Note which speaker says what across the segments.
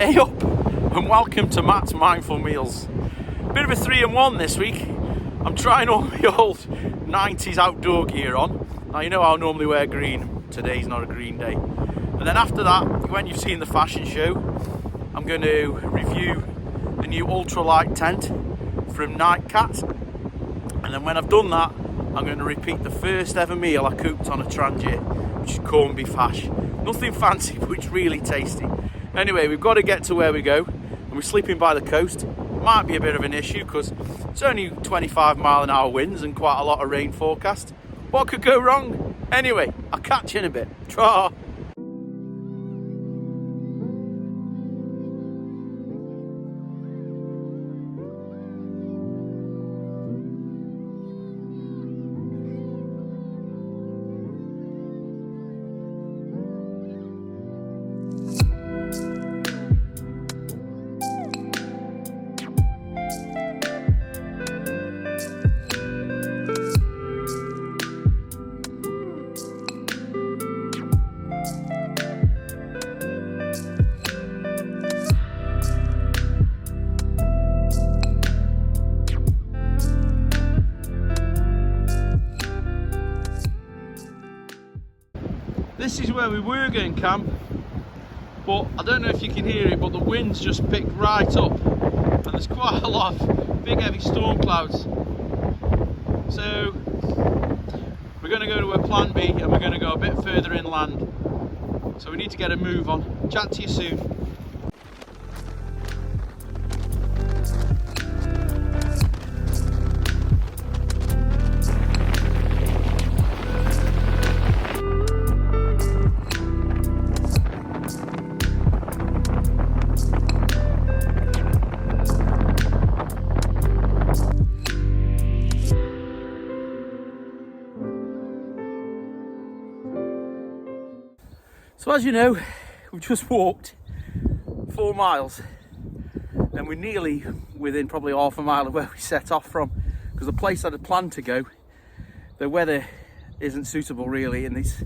Speaker 1: Hey up, and welcome to Matt's Mindful Meals. Bit of a 3-in-1 this week. I'm trying all my old 90s outdoor gear on. Now you know I normally wear green. Today's not a green day. And then after that, when you've seen the fashion show, I'm going to review the new Ultralight tent from Nightcat. And then when I've done that, I'm going to repeat the first ever meal I cooked on a Trangia, which is corned beef hash. Nothing fancy, but it's really tasty. Anyway, we've got to get to where we go, and we're sleeping by the coast. Might be a bit of an issue because it's only 25-mile-an-hour winds and quite a lot of rain forecast. What could go wrong? Anyway, I'll catch you in a bit. Ta! This is where we were going camp, but I don't know if you can hear it, but the wind's just picked right up and there's quite a lot of big heavy storm clouds. So we're going to go to a plan B and we're going to go a bit further inland. So we need to get a move on. Chat to you soon. So as you know, we've just walked 4 miles and we're nearly within probably half a mile of where we set off from, because the place I had planned to go, the weather isn't suitable really, and there's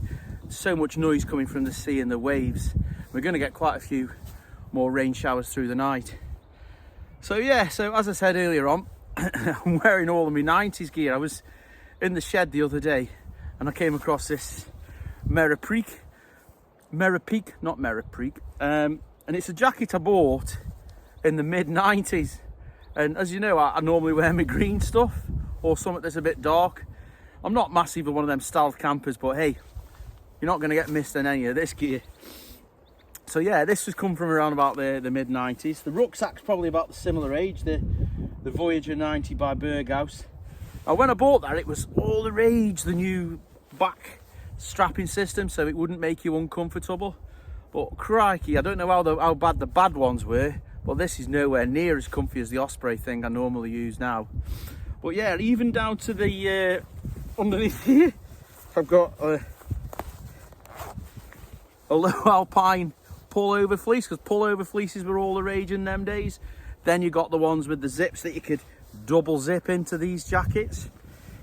Speaker 1: so much noise coming from the sea and the waves. We're going to get quite a few more rain showers through the night. So yeah, so as I said earlier on, I'm wearing all of my 90s gear. I was in the shed the other day and I came across this Merripeak, and it's a jacket I bought in the mid-90s, and as you know, I normally wear my green stuff or something that's a bit dark. I'm not massive of one of them stealth campers, but hey, you're not going to get missed in any of this gear. So yeah, this has come from around about the mid-90s. The rucksack's probably about the similar age, the Voyager 90 by Berghaus. Now when I bought that, it was all the rage, the new back strapping system, so it wouldn't make you uncomfortable. But crikey, I don't know how bad the bad ones were, but this is nowhere near as comfy as the Osprey thing I normally use now. But yeah, even down to the underneath here, I've got a low alpine pullover fleece, because pullover fleeces were all the rage in them days. Then you got the ones with the zips that you could double zip into these jackets.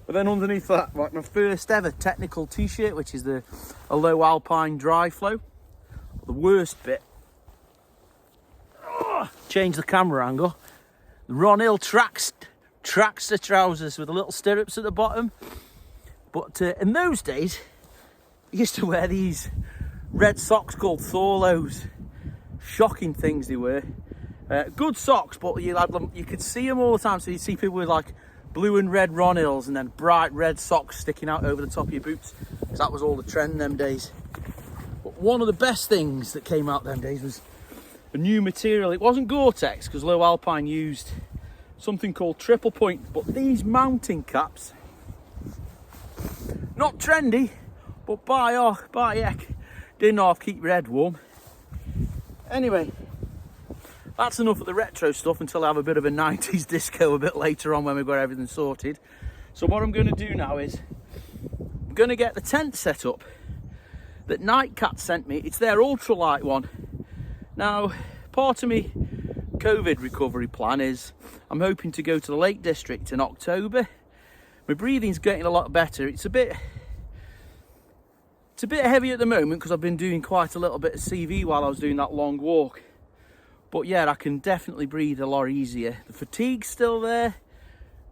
Speaker 1: But then underneath that, like my first ever technical t-shirt, which is a low alpine dry flow. The worst bit, change the camera angle, the Ron Hill Traxxter trousers with the little stirrups at the bottom. But in those days, I used to wear these red socks called Thorlos. Shocking things they were. Good socks, but you could see them all the time. So you'd see people with like blue and red Ron Hills and then bright red socks sticking out over the top of your boots, because that was all the trend them days. But one of the best things that came out them days was a new material. It wasn't Gore-Tex, because Low Alpine used something called triple point, but these mounting caps, not trendy, but by heck, didn't half keep your head warm. Anyway, that's enough of the retro stuff until I have a bit of a 90s disco a bit later on when we've got everything sorted. So what I'm going to do now is I'm going to get the tent set up that Nightcat sent me. It's their ultralight one. Now, part of me COVID recovery plan is I'm hoping to go to the Lake District in October. My breathing's getting a lot better. It's a bit heavy at the moment because I've been doing quite a little bit of CV while I was doing that long walk. But yeah, I can definitely breathe a lot easier. The fatigue's still there.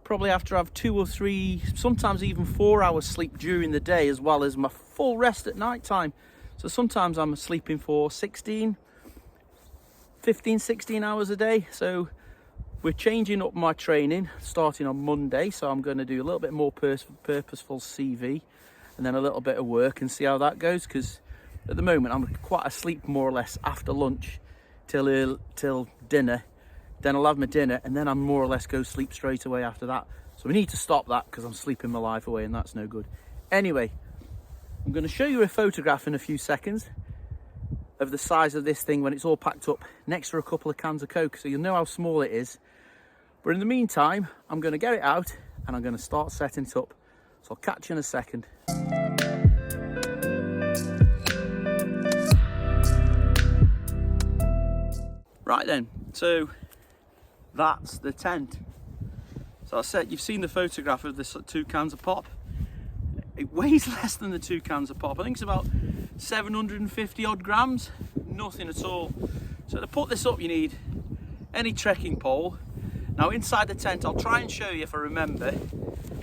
Speaker 1: Probably have to have 2 or 3, sometimes even 4 hours sleep during the day, as well as my full rest at night time. So sometimes I'm sleeping for 15, 16 hours a day. So we're changing up my training starting on Monday. So I'm going to do a little bit more purposeful CV and then a little bit of work and see how that goes. Because at the moment I'm quite asleep more or less after lunch till dinner. Then I'll have my dinner and then I'm more or less go sleep straight away after that. So we need to stop that because I'm sleeping my life away and that's no good. Anyway, I'm going to show you a photograph in a few seconds of the size of this thing when it's all packed up next to a couple of cans of Coke, so you'll know how small it is. But in the meantime, I'm going to get it out and I'm going to start setting it up. So I'll catch you in a second. Right then, so that's the tent. So I said, you've seen the photograph of the 2 cans of pop. It weighs less than the 2 cans of pop. I think it's about 750 odd grams, nothing at all. So to put this up, you need any trekking pole. Now inside the tent, I'll try and show you if I remember.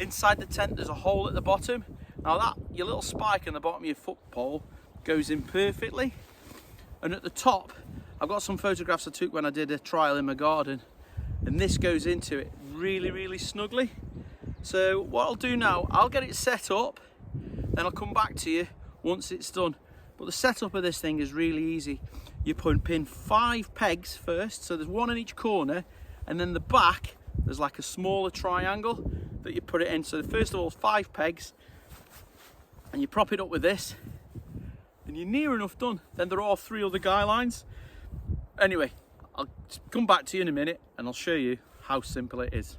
Speaker 1: Inside the tent, there's a hole at the bottom. Now that, your little spike on the bottom of your foot pole goes in perfectly. And at the top, I've got some photographs I took when I did a trial in my garden. And this goes into it really, really snugly. So what I'll do now, I'll get it set up, then I'll come back to you once it's done. But the setup of this thing is really easy. You pin 5 pegs first, so there's 1 in each corner, and then the back, there's like a smaller triangle that you put it in. So first of all, 5 pegs, and you prop it up with this, and you're near enough done. Then there are 3 other guy lines. Anyway, I'll come back to you in a minute and I'll show you how simple it is.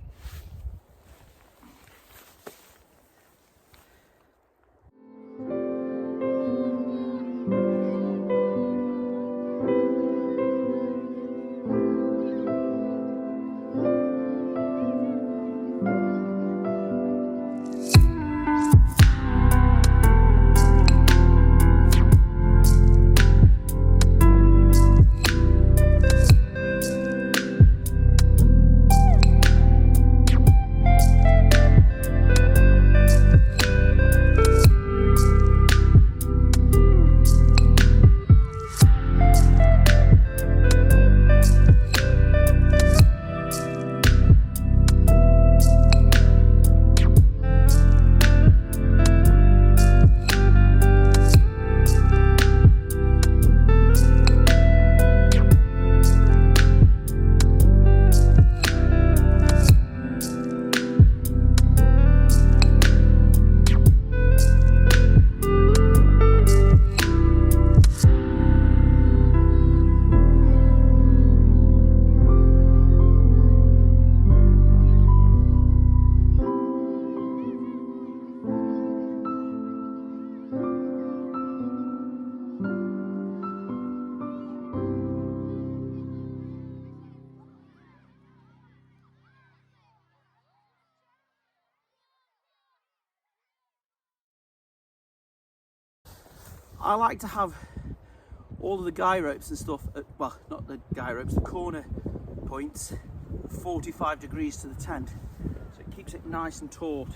Speaker 1: I like to have all of the guy ropes and stuff, well, not the guy ropes, the corner points, 45 degrees to the tent, so it keeps it nice and taut.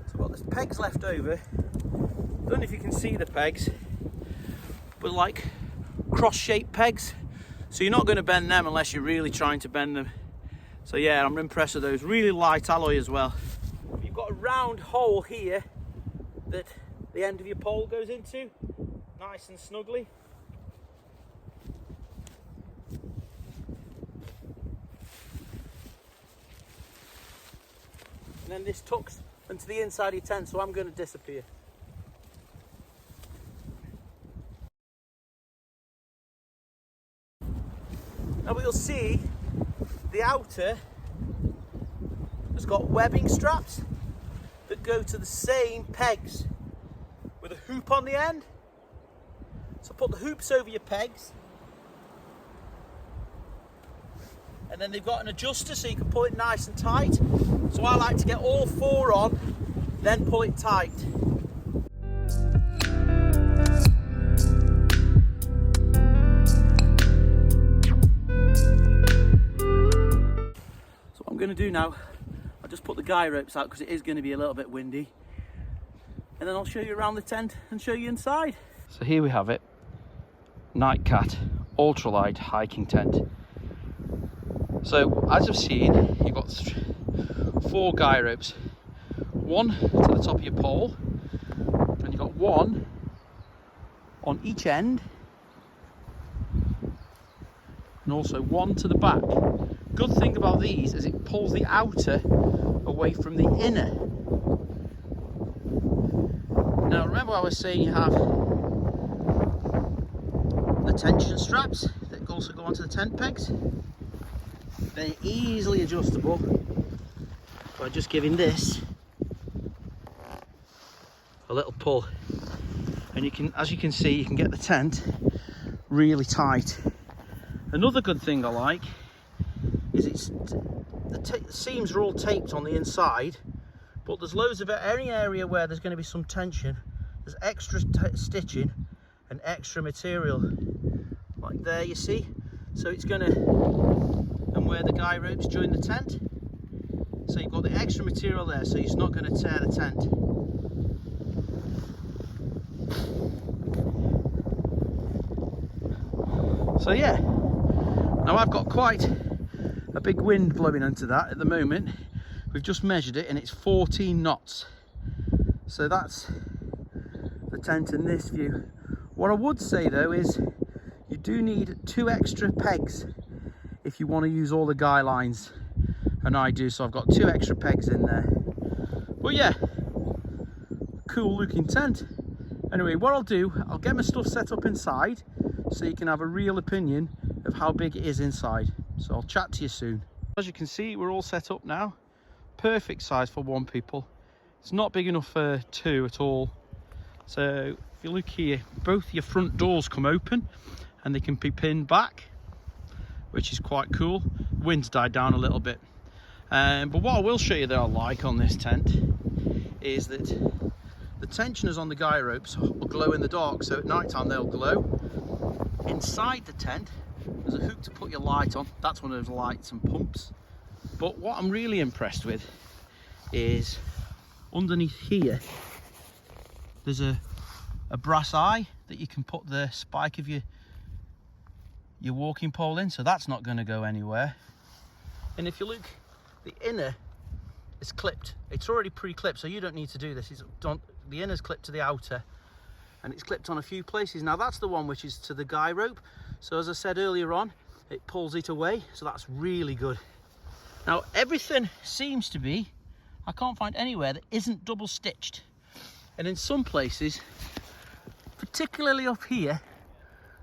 Speaker 1: So I've got the pegs left over. Don't know if you can see the pegs, but like cross-shaped pegs, so you're not going to bend them unless you're really trying to bend them. So yeah, I'm impressed with those. Really light alloy as well. You've got a round hole here that the end of your pole goes into, nice and snugly. And then this tucks into the inside of your tent, so I'm going to disappear. Now we'll see the outer has got webbing straps that go to the same pegs with a hoop on the end. So put the hoops over your pegs, and then they've got an adjuster so you can pull it nice and tight. So I like to get all 4 on, then pull it tight. do now, I'll just put the guy ropes out because it is going to be a little bit windy. And then I'll show you around the tent and show you inside. So here we have it. Nightcat Ultralight hiking tent. So as I've seen, you've got 4 guy ropes. One to the top of your pole. And you've got one on each end. And also one to the back. Good thing about these is it pulls the outer away from the inner. Now remember I was saying you have the tension straps that also go onto the tent pegs. They're easily adjustable by just giving this a little pull. And you can, as you can see, you can get the tent really tight. Another good thing I like is the seams are all taped on the inside, but there's loads of any area where there's going to be some tension, there's extra stitching and extra material, like there you see. So it's going to, and where the guy ropes join the tent, so you've got the extra material there, so it's not going to tear the tent. So yeah, now I've got quite a big wind blowing into that at the moment. We've just measured it and it's 14 knots. So that's the tent in this view. What I would say though is you do need 2 extra pegs if you want to use all the guy lines, and I do, so I've got 2 extra pegs in there. But yeah, cool looking tent. Anyway, what I'll do, I'll get my stuff set up inside so you can have a real opinion of how big it is inside. So I'll chat to you soon. As you can see, we're all set up now. Perfect size for 1 people. It's not big enough for 2 at all. So if you look here, both your front doors come open and they can be pinned back, which is quite cool. Wind's died down a little bit. But what I will show you that I like on this tent is that the tensioners on the guy ropes will glow in the dark, so at night time they'll glow. Inside the tent there's a hook to put your light on. That's one of those lights and pumps. But what I'm really impressed with is underneath here there's a brass eye that you can put the spike of your walking pole in, so that's not going to go anywhere. And if you look, the inner is clipped. It's already pre-clipped, so you don't need to do this. It's done, the inner's clipped to the outer, and it's clipped on a few places. Now that's the one which is to the guy rope, so as I said earlier on, it pulls it away, so that's really good. Now everything seems to be, I can't find anywhere that isn't double stitched, and in some places, particularly up here,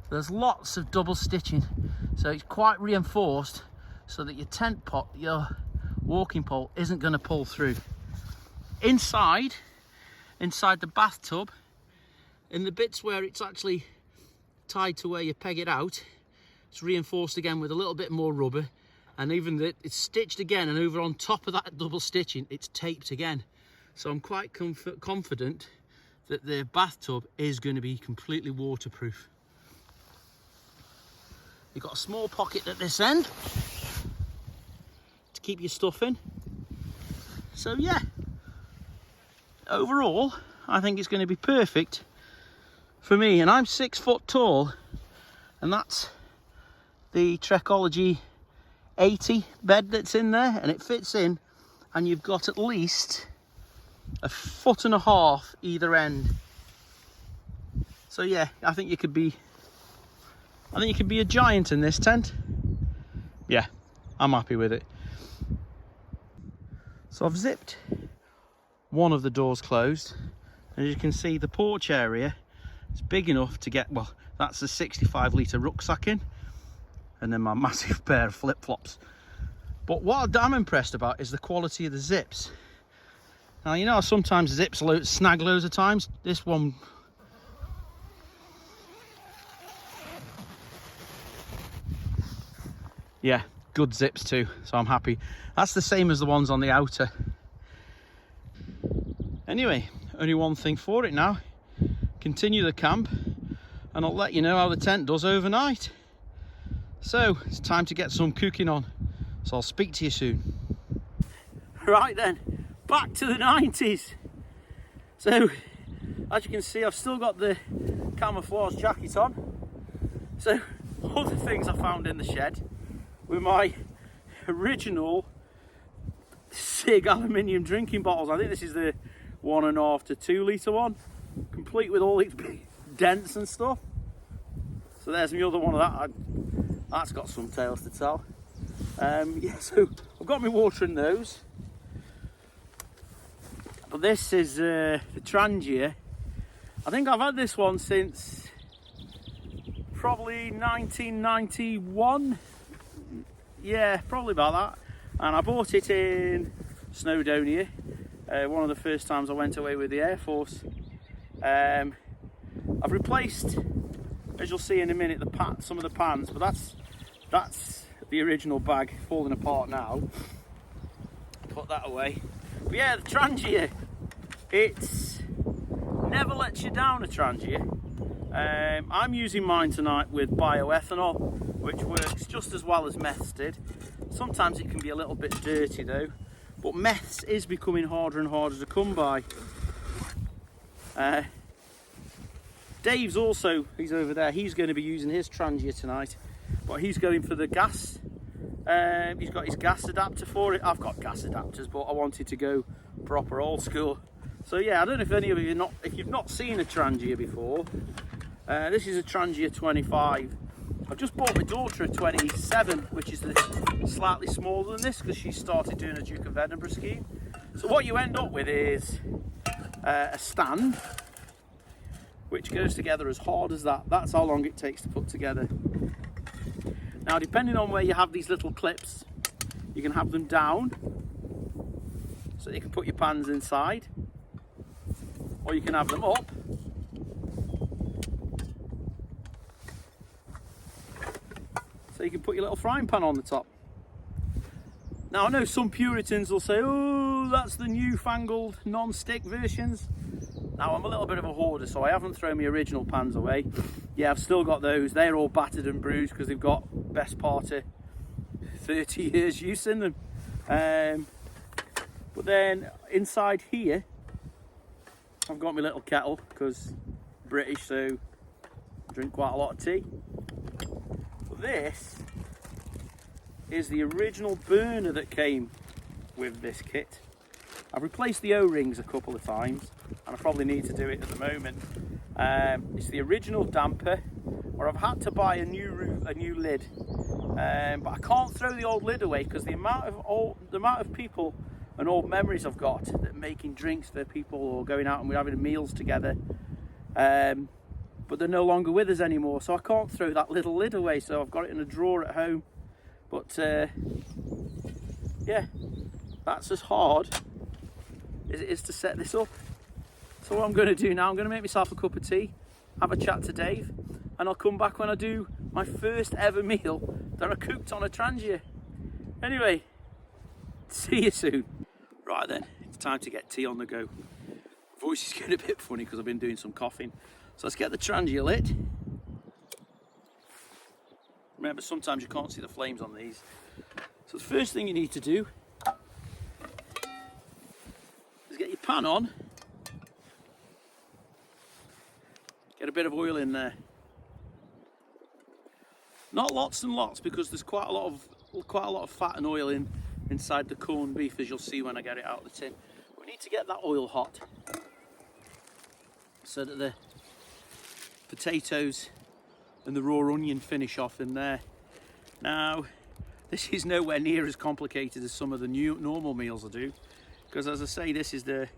Speaker 1: there's lots of double stitching, so it's quite reinforced so that your tent pot, your walking pole isn't going to pull through. Inside the bathtub, in the bits where it's actually tied to where you peg it out, it's reinforced again with a little bit more rubber, and even that it's stitched again, and over on top of that double stitching it's taped again. So I'm quite confident that the bathtub is going to be completely waterproof. You've got a small pocket at this end to keep your stuff in. So yeah, overall I think it's going to be perfect for me, and I'm 6 foot tall, and that's the Trekology 80 bed that's in there, and it fits in, and you've got at least 1.5 foot either end. So yeah, I think you could be a giant in this tent. Yeah, I'm happy with it. So I've zipped one of the doors closed, and as you can see, the porch area is big enough to get, well, that's a 65-litre rucksack in, and then my massive pair of flip-flops. But what I'm impressed about is the quality of the zips. Now, you know, sometimes zips snag loads of times. This one, yeah, good zips too, so I'm happy. That's the same as the ones on the outer. Anyway, only one thing for it now. Continue the camp, and I'll let you know how the tent does overnight. So it's time to get some cooking on, so I'll speak to you soon. Right then, back to the 90s. So, as you can see, I've still got the camouflage jacket on. So, other things I found in the shed were my original SIG aluminium drinking bottles. I think this is the 1.5 to 2 litre one, complete with all its dents and stuff. So there's my other one of that. That's got some tales to tell. Yeah, so I've got my water in those. But this is the Trangia. I think I've had this one since probably 1991. Yeah, probably about that. And I bought it in Snowdonia. One of the first times I went away with the Air Force. I've replaced, as you'll see in a minute, some of the pans, but that's the original bag falling apart now. Put that away. But yeah, the Trangia, it's never lets you down, a Trangia. I'm using mine tonight with bioethanol, which works just as well as meths did. Sometimes it can be a little bit dirty though, but meths is becoming harder and harder to come by. Dave's also, he's over there, he's going to be using his Trangia tonight, but he's going for the gas. He's got his gas adapter for it. I've got gas adapters, but I wanted to go proper old school. So yeah, I don't know if any of you if you've not seen a Trangia before. This is a Trangia 25. I've just bought my daughter a 27, which is slightly smaller than this because she started doing a Duke of Edinburgh scheme. So what you end up with is a stand which goes together as hard as that. That's how long it takes to put together. Now, depending on where you have these little clips, you can have them down so you can put your pans inside, or you can have them up so you can put your little frying pan on the top. Now, I know some Puritans will say, oh, that's the newfangled non-stick versions. Now, I'm a little bit of a hoarder, so I haven't thrown my original pans away. Yeah, I've still got those. They're all battered and bruised because they've got best part of 30 years use in them. But then inside here, I've got my little kettle because British, so I drink quite a lot of tea. But this is the original burner that came with this kit. I've replaced the O-rings a couple of times, and I probably need to do it at the moment. It's the original damper, where I've had to buy a new lid, but I can't throw the old lid away because the amount of people and old memories I've got that making drinks for people or going out and we're having meals together, but they're no longer with us anymore, so I can't throw that little lid away. So I've got it in a drawer at home. But yeah, that's as hard as it is to set this up. So what I'm going to do now, I'm going to make myself a cup of tea, have a chat to Dave, and I'll come back when I do my first ever meal that I cooked on a Trangia. Anyway, see you soon. Right then, it's time to get tea on the go. Voice is getting a bit funny because I've been doing some coughing. So let's get the Trangia lit. Remember, sometimes you can't see the flames on these. So the first thing you need to do is get your pan on. Get a bit of oil in there. Not lots and lots because there's quite a lot of fat and oil inside the corned beef, as you'll see when I get it out of the tin. We need to get that oil hot so that the potatoes and the raw onion finish off in there. Now, this is nowhere near as complicated as some of the normal meals I do, because as I say, this is the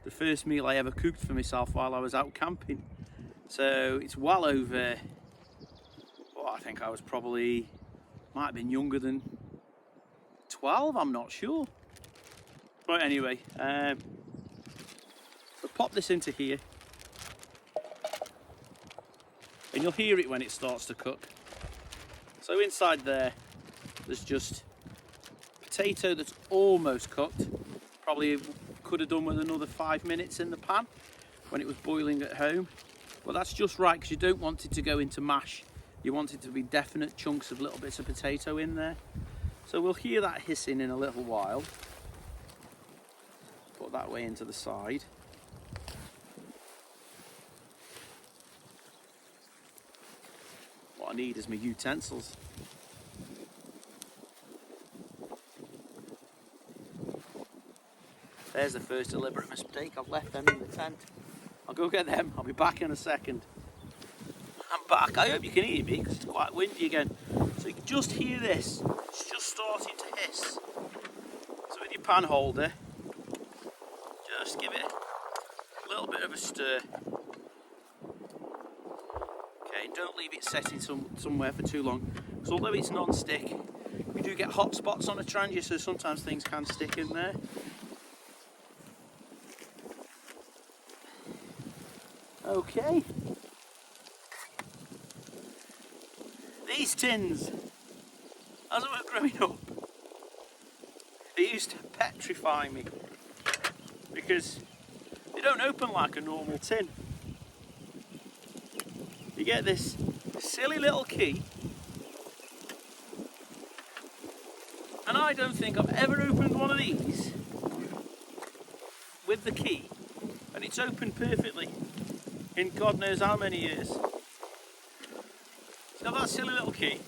Speaker 1: first meal I ever cooked for myself while I was out camping. So it's well over, well, I think I was probably, might have been younger than 12, I'm not sure. But anyway, so pop this into here, and you'll hear it when it starts to cook. So inside there's just potato that's almost cooked. Probably could have done with another 5 minutes in the pan when it was boiling at home. Well, that's just right because you don't want it to go into mash. You want it to be definite chunks of little bits of potato in there. So we'll hear that hissing in a little while. put that way into the side. What I need is my utensils. There's the first deliberate mistake. I've left them in the tent. I'll go get them. I'll be back in a second. I'm back. I hope you can hear me because it's quite windy again. So you can just hear this. It's just starting to hiss. So with your pan holder, just give it a little bit of a stir. Okay, don't leave it setting somewhere for too long. Because although it's non-stick, we do get hot spots on a Trangia, so sometimes things can stick in there. Okay. These tins, as I was growing up, they used to petrify me because they don't open like a normal tin. You get this silly little key, and I don't think I've ever opened one of these with the key and it's opened perfectly in God knows how many years. It's got that silly little key,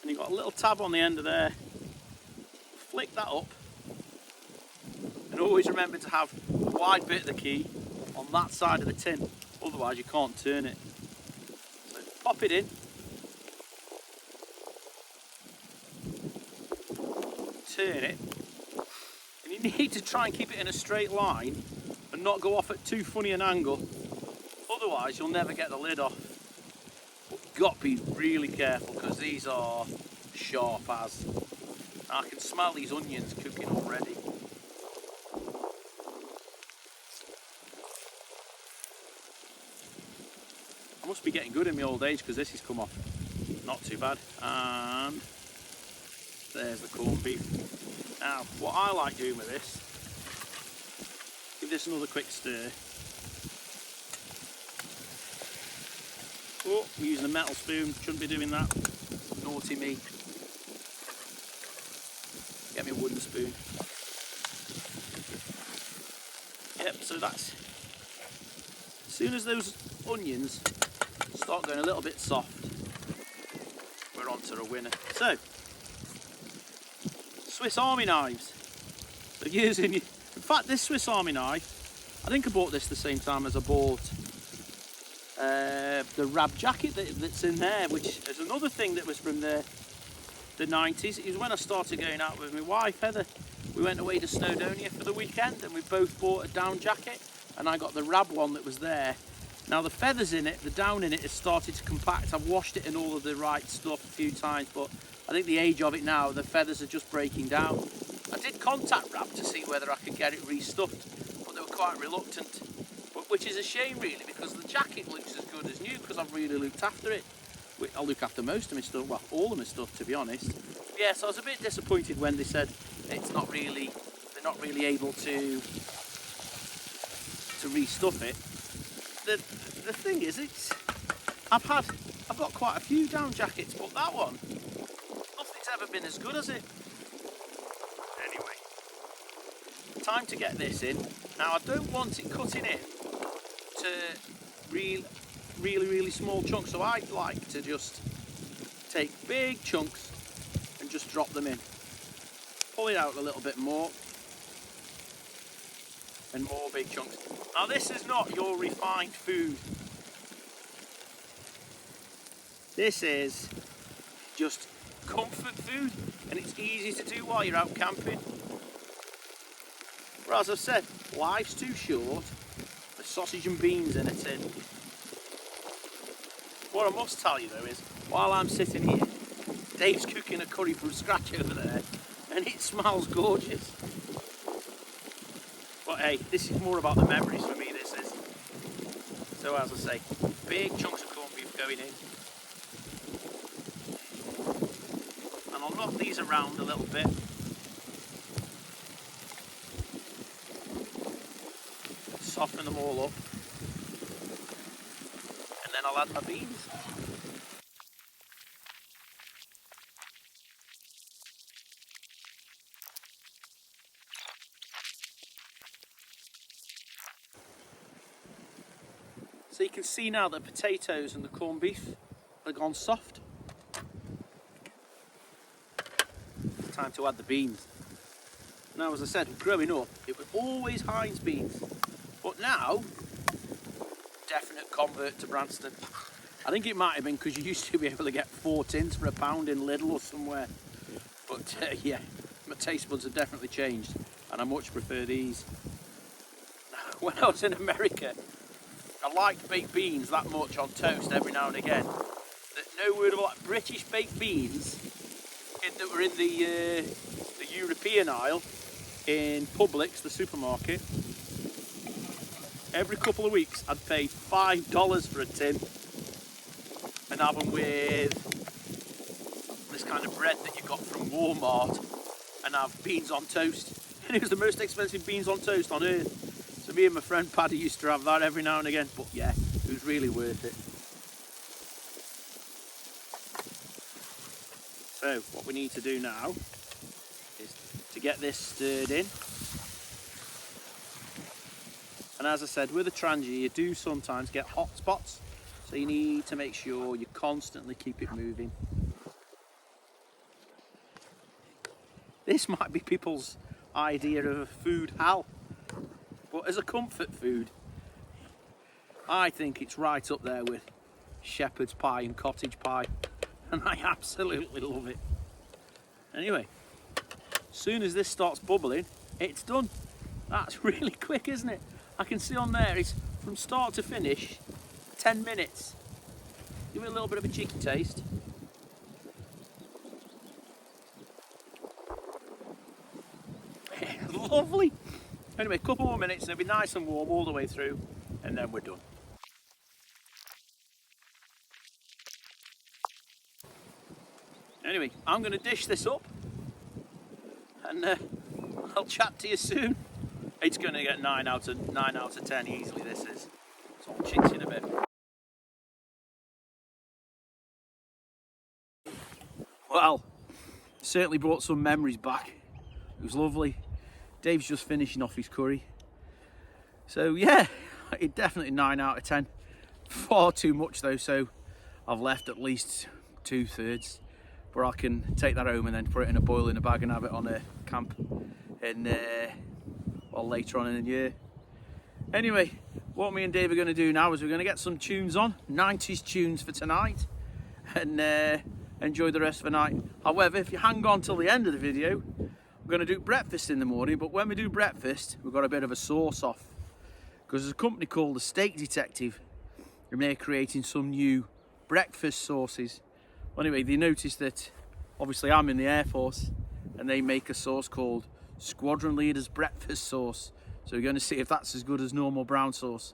Speaker 1: and you've got a little tab on the end of there. Flick that up, and always remember to have the wide bit of the key on that side of the tin, otherwise you can't turn it. So pop it in, turn it, and you need to try and keep it in a straight line and not go off at too funny an angle, otherwise you'll never get the lid off. But you've got to be really careful because these are sharp as. I can smell these onions cooking already. I must be getting good in my old age because this has come off not too bad. And there's the corned beef. Now, what I like doing with this, give this another quick stir. Oh, I'm using a metal spoon, shouldn't be doing that. Naughty me. Get me a wooden spoon. Yep, so that's, as soon as those onions start going a little bit soft, we're on to a winner. So, Swiss Army knives. So using, in fact, this Swiss Army knife, I think I bought this the same time as I bought the Rab jacket that's in there, which is another thing that was from the 90s. It was when I started going out with my wife, Heather. We went away to Snowdonia for the weekend and we both bought a down jacket, and I got the Rab one that was there. Now the feathers in it, the down in it has started to compact. I've washed it in all of the right stuff a few times, but I think the age of it now, the feathers are just breaking down. I did contact Rab to see whether I could get it restuffed, but they were quite reluctant, which is a shame really, because the jacket looks as good as new because I've really looked after it. I look after most of my stuff, well, all of my stuff to be honest. Yeah, so I was a bit disappointed when they said it's not really, they're not really able to restuff it. The thing is, I've got quite a few down jackets, but that one, nothing's ever been as good as it. Anyway, time to get this in. Now I don't want it cutting in to really small chunks, so I like to just take big chunks and just drop them in. Pull it out a little bit more and more big chunks. Now this is not your refined food. This is just comfort food, and it's easy to do while you're out camping. But as I've said, life's too short for sausage and beans in a tin. What I must tell you though is, while I'm sitting here, Dave's cooking a curry from scratch over there, and it smells gorgeous. But hey, this is more about the memories for me, this is. So as I say, big chunks of corned beef going in. And I'll knock these around a little bit. Soften them all up. And then I'll add my beans. can see now that the potatoes and the corned beef have gone soft. Time to add the beans. Now, as I said, growing up, it was always Heinz beans, but now, definite convert to Branston. I think it might have been because you used to be able to get 4 tins for £1 in Lidl or somewhere. But yeah, my taste buds have definitely changed, and I much prefer these. When I was in America, I liked baked beans that much on toast every now and again. That no word of like British baked beans that were in the European aisle in Publix, the supermarket. Every couple of weeks, I'd pay $5 for a tin and have them with this kind of bread that you got from Walmart and have beans on toast. And it was the most expensive beans on toast on earth. So me and my friend Paddy used to have that every now and again. But yeah, it was really worth it. So what we need to do now is to get this stirred in. And as I said, with a Trangia, you do sometimes get hot spots. So you need to make sure you constantly keep it moving. This might be people's idea of a food hell, but as a comfort food, I think it's right up there with shepherd's pie and cottage pie, and I absolutely love it. Anyway, as soon as this starts bubbling, it's done. That's really quick, isn't it? I can see on there it's from start to finish 10 minutes. Give it a little bit of a cheeky taste. Lovely. Anyway, a couple more minutes and it'll be nice and warm all the way through, and then we're done. Anyway, I'm going to dish this up, and I'll chat to you soon. It's going to get 9 out of 10 easily. This is. So I'll chintz in a bit. Well, certainly brought some memories back. It was lovely. Dave's just finishing off his curry. So yeah, it definitely 9 out of 10. Far too much though, so I've left at least 2/3 where I can take that home and then put it in a boil in a bag and have it on a camp in well, later on in the year. Anyway, what me and Dave are going to do now is we're going to get some tunes on, 90s tunes for tonight, and enjoy the rest of the night. However, if you hang on till the end of the video, we're going to do breakfast in the morning, but when we do breakfast, we've got a bit of a sauce off. Because there's a company called the Steak Detective, and they're creating some new breakfast sauces. Anyway, they noticed that, obviously I'm in the Air Force, and they make a sauce called Squadron Leader's Breakfast Sauce. So we're going to see if that's as good as normal brown sauce.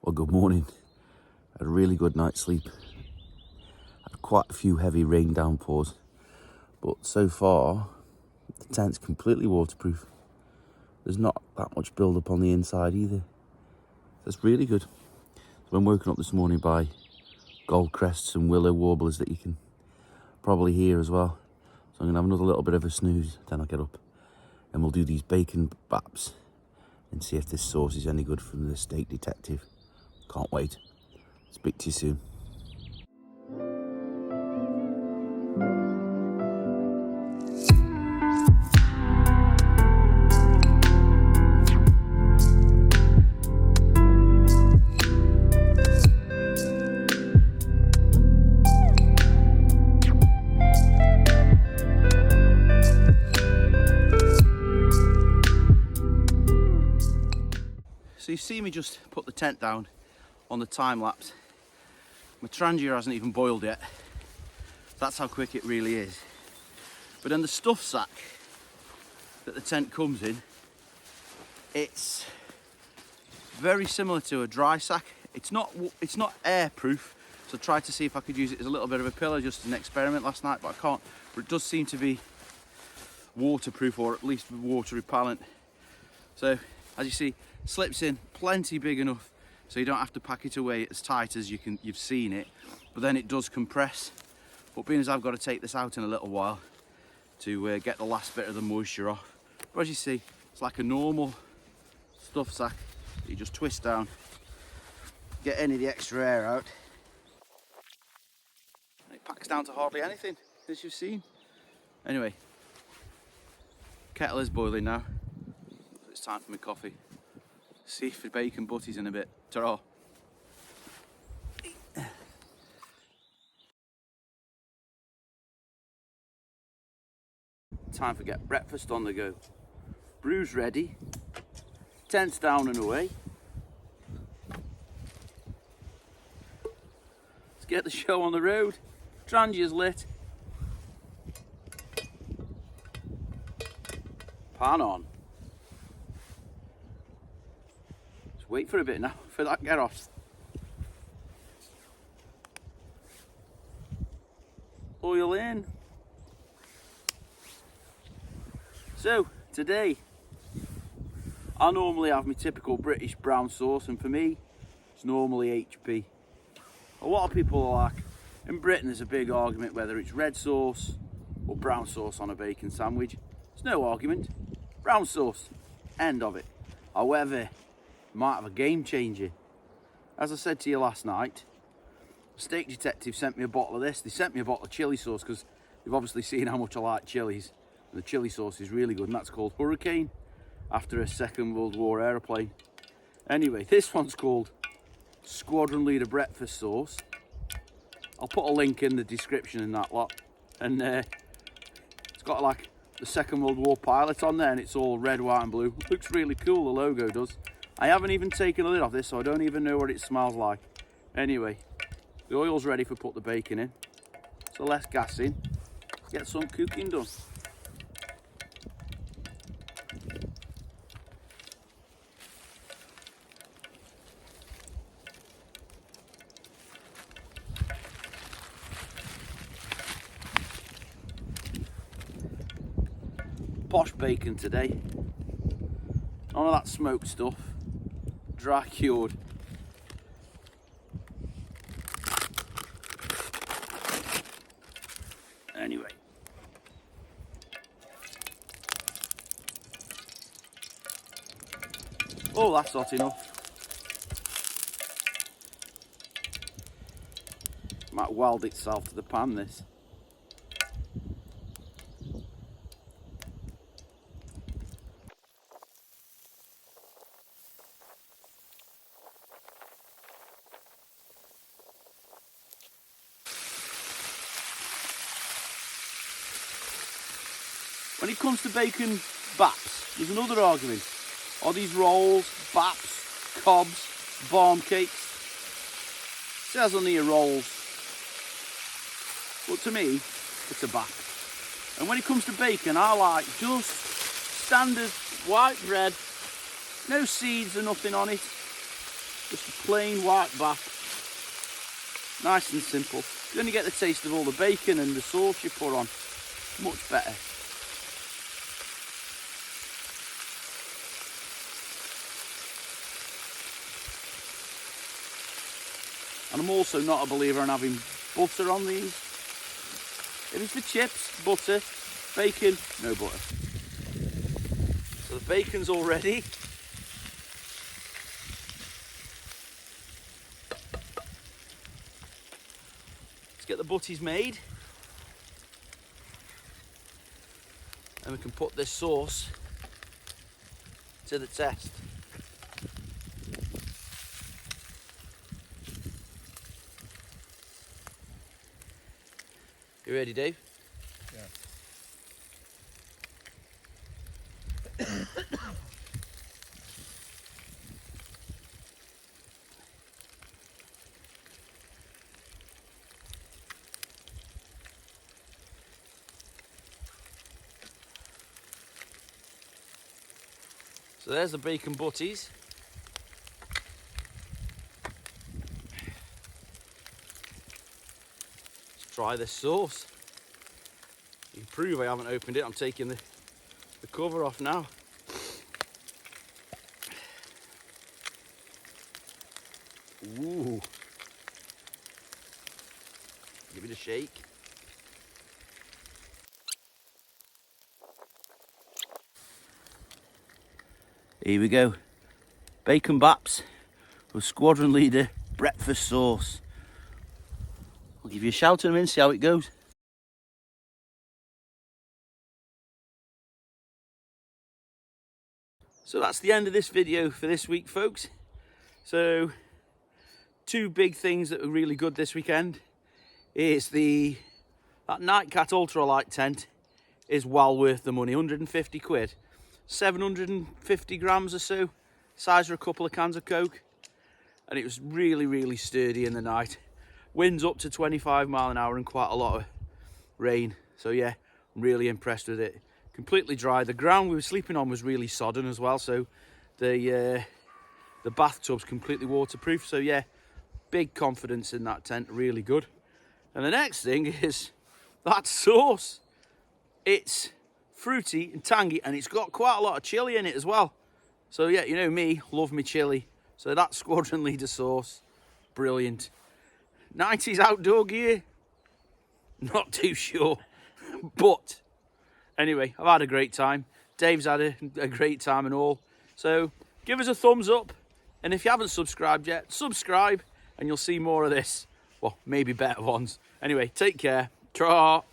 Speaker 2: Well, good morning. Had a really good night's sleep. Had quite a few heavy rain downpours, but so far the tent's completely waterproof. There's not that much build up on the inside either. That's really good. So I'm woken up this morning by gold crests and willow warblers that you can probably hear as well. So I'm gonna have another little bit of a snooze, then I'll get up and we'll do these bacon baps and see if this sauce is any good from the Steak Detective. Can't wait. Speak to you soon.
Speaker 1: So you see me just put the tent down on the time lapse. My Trangia hasn't even boiled yet. That's how quick it really is. But in the stuff sack that the tent comes in, it's very similar to a dry sack. It's not airproof, so I tried to see if I could use it as a little bit of a pillow, just an experiment last night, but I can't. But it does seem to be waterproof, or at least water repellent. So as you see, slips in plenty big enough so you don't have to pack it away as tight as you've seen it, but then it does compress. But being as I've got to take this out in a little while to get the last bit of the moisture off, but as you see, it's like a normal stuff sack that you just twist down, get any of the extra air out, and it packs down to hardly anything, as you've seen. Anyway, kettle is boiling now, so it's time for my coffee. See for bacon butties in a bit. Ta-ra. Time for get breakfast on the go. Brew's ready, tents down and away. Let's get the show on the road. Trangia's lit. Pan on. Let's wait for a bit now for that get off. Oil in. So today, I normally have my typical British brown sauce, and for me, it's normally HP. A lot of people are like, in Britain there's a big argument whether it's red sauce or brown sauce on a bacon sandwich. There's no argument. Brown sauce, end of it. However, you might have a game changer. As I said to you last night, Steak Detective sent me a bottle of this. They sent me a bottle of chilli sauce because they've obviously seen how much I like chilies. And the chilli sauce is really good, and that's called Hurricane, after a Second World War aeroplane. Anyway, this one's called Squadron Leader Breakfast Sauce. I'll put a link in the description in that lot. And it's got like the Second World War pilot on there, and it's all red, white and blue. It looks really cool, the logo does. I haven't even taken the lid off this, so I don't even know what it smells like. Anyway, the oil's ready for put the bacon in. So let's gas in, get some cooking done. Posh bacon today. None of that smoked stuff. Dry cured. Anyway. Oh, that's hot enough. Might weld itself to the pan, this. When it comes to bacon baps, there's another argument. Are these rolls, baps, cobs, barm cakes? It says on here rolls. But to me, it's a bap. And when it comes to bacon, I like just standard white bread, no seeds or nothing on it. Just a plain white bap. Nice and simple. Then you get the taste of all the bacon and the sauce you put on. Much better. And I'm also not a believer in having butter on these. If it's for chips, butter, bacon, no butter. So the bacon's all ready. Let's get the butties made. And we can put this sauce to the test. You ready, Dave?
Speaker 3: Yeah.
Speaker 1: So there's the bacon butties. Let's try this sauce. You can prove I haven't opened it. I'm taking the cover off now. Ooh. Give it a shake. Here we go. Bacon Butties with Squadron leader breakfast sauce. I'll give you a shout in a minute, see how it goes. So that's the end of this video for this week, folks. So, two big things that were really good this weekend is that Nightcat Ultralight tent is well worth the money. 150 quid, 750 grams or so, size of a couple of cans of Coke, and it was really sturdy in the night. Winds up to 25 mile an hour and quite a lot of rain. So yeah, I'm really impressed with it. Completely dry. The ground we were sleeping on was really sodden as well, so the bathtub's completely waterproof. So yeah, big confidence in that tent, really good. And the next thing is that sauce. It's fruity and tangy, and it's got quite a lot of chili in it as well. So yeah, you know me, love me chili. So that Squadron leader sauce, brilliant. 90's outdoor gear, not too sure, but anyway, I've had a great time. Dave's had a great time and all. So give us a thumbs up, and if you haven't subscribed yet, subscribe, and you'll see more of this. Well, maybe better ones. Anyway, take care. Ta.